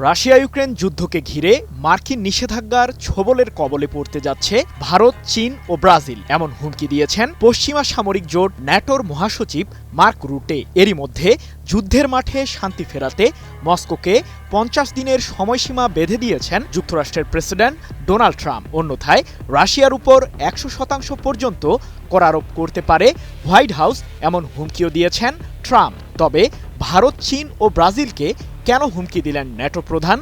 Russia Ukraine যুদ্ধকে ঘিরে মার্কিন নিষেধাজ্ঞার ছোবলের কবলে পড়তে যাচ্ছে ভারত, চীন ও ব্রাজিল, এমন হুমকি দিয়েছেন পশ্চিমা সামরিক জোট ন্যাটোর মহাসচিব মার্ক রুটে। এরই মধ্যে যুদ্ধের মাঠে শান্তি ফেরাতে মস্কোকে ৫০ দিনের সময়সীমা বেঁধে দিয়েছেন যুক্তরাষ্ট্রের প্রেসিডেন্ট ডোনাল্ড ট্রাম্প। অন্যথায় রাশিয়ার উপর ১০০% পর্যন্ত কর আরোপ করতে পারে হোয়াইট হাউস, এমন হুমকিও দিয়েছেন ট্রাম্প। তবে ভারত, চীন ও ব্রাজিলকে কেন হুমকি দিলেন ন্যাটো প্রধান?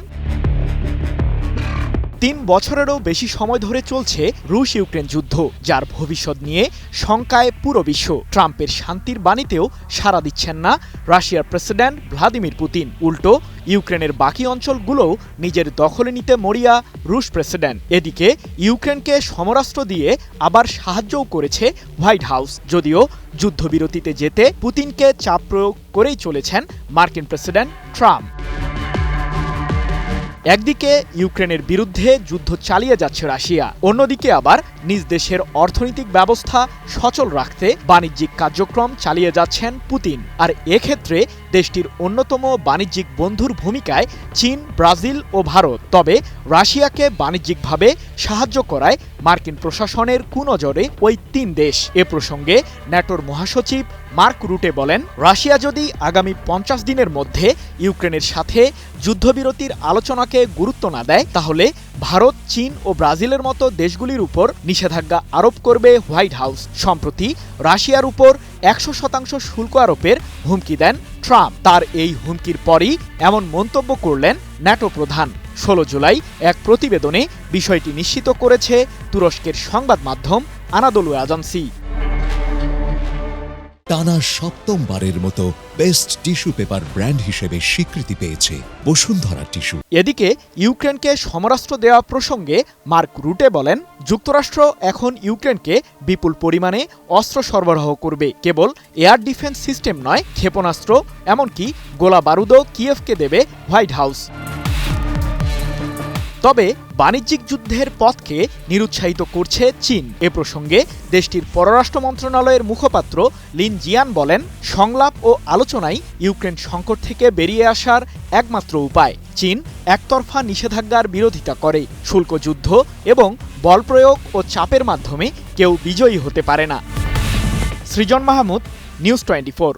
৩ বছরেরও বেশি সময় ধরে চলছে রুশ ইউক্রেন যুদ্ধ, যার ভবিষ্যৎ নিয়ে শঙ্কায় পুরো বিশ্ব। ট্রাম্পের শান্তির বাণীতেও সাড়া দিচ্ছেন না রাশিয়ার প্রেসিডেন্ট ভ্লাদিমির পুতিন। উল্টো ইউক্রেনের বাকি অঞ্চলগুলোও নিজের দখলে নিতে মরিয়া রুশ প্রেসিডেন্ট। এদিকে ইউক্রেনকে সমরাস্ত্র দিয়ে আবার সাহায্যও করেছে হোয়াইট হাউস। যদিও যুদ্ধবিরতিতে যেতে পুতিনকে চাপ প্রয়োগ করেই চলেছেন মার্কিন প্রেসিডেন্ট ট্রাম্প। একদিকে ইউক্রেনের বিরুদ্ধে যুদ্ধ চালিয়ে যাচ্ছে রাশিয়া, অন্যদিকে আবার নিজ দেশের অর্থনৈতিক ব্যবস্থা সচল রাখতে বাণিজ্যিক কার্যক্রম চালিয়ে যাচ্ছেন পুতিন। আর এক্ষেত্রে দেশটির অন্যতম বাণিজ্যিক বন্ধুর ভূমিকায় চীন, ব্রাজিল ও ভারত। তবে রাশিয়াকে বাণিজ্যিকভাবে সাহায্য করায় মার্কিন প্রশাসনের কুনজরে ওই ৩ দেশ। এ প্রসঙ্গে ন্যাটোর মহাসচিব মার্ক রুটে বলেন, রাশিয়া যদি আগামী ৫০ দিনের মধ্যে ইউক্রেনের সাথে যুদ্ধবিরতির আলোচনাকে গুরুত্ব না দেয়, তাহলে ভারত, চীন ও ব্রাজিলের মতো দেশগুলির উপর নিষেধাজ্ঞা আরোপ করবে হোয়াইট হাউস। সম্প্রতি রাশিয়ার উপর ১০০% শুল্ক আরোপের হুমকি দেন ট্রাম্প। তার এই হুমকির পরই এমন মন্তব্য করলেন ন্যাটো প্রধান। ১৬ জুলাই এক প্রতিবেদনে বিষয়টি নিশ্চিত করেছে তুরস্কের সংবাদ মাধ্যম আনাদোলু এজেন্সি। টানা ৭ম-বারের মতো বেস্ট টিস্যু পেপার ব্র্যান্ড হিসেবে স্বীকৃতি পেয়েছে বসুন্ধরা টিস্যু। এদিকে ইউক্রেনকে সমরাস্ত্র দেওয়া প্রসঙ্গে মার্ক রুটে বলেন, যুক্তরাষ্ট্র এখন ইউক্রেনকে বিপুল পরিমাণে অস্ত্র সরবরাহ করবে। কেবল এয়ার ডিফেন্স সিস্টেম নয়, ক্ষেপণাস্ত্র, এমনকি গোলা বারুদও কিয়েভকে দেবে হোয়াইট হাউস। তবে বাণিজ্যিক যুদ্ধের পথকে নিরুৎসাহিত করছে চীন। এ প্রসঙ্গে দেশটির পররাষ্ট্র মন্ত্রণালয়ের মুখপাত্র লিন জিয়ান বলেন, সংলাপ ও আলোচনাই ইউক্রেন সংকট থেকে বেরিয়ে আসার একমাত্র উপায়। চীন একতরফা নিষেধাজ্ঞার বিরোধিতা করে। শুল্ক যুদ্ধ এবং বল প্রয়োগ ও চাপের মাধ্যমে কেউ বিজয়ী হতে পারে না। সৃজন মাহমুদ, নিউজ 24।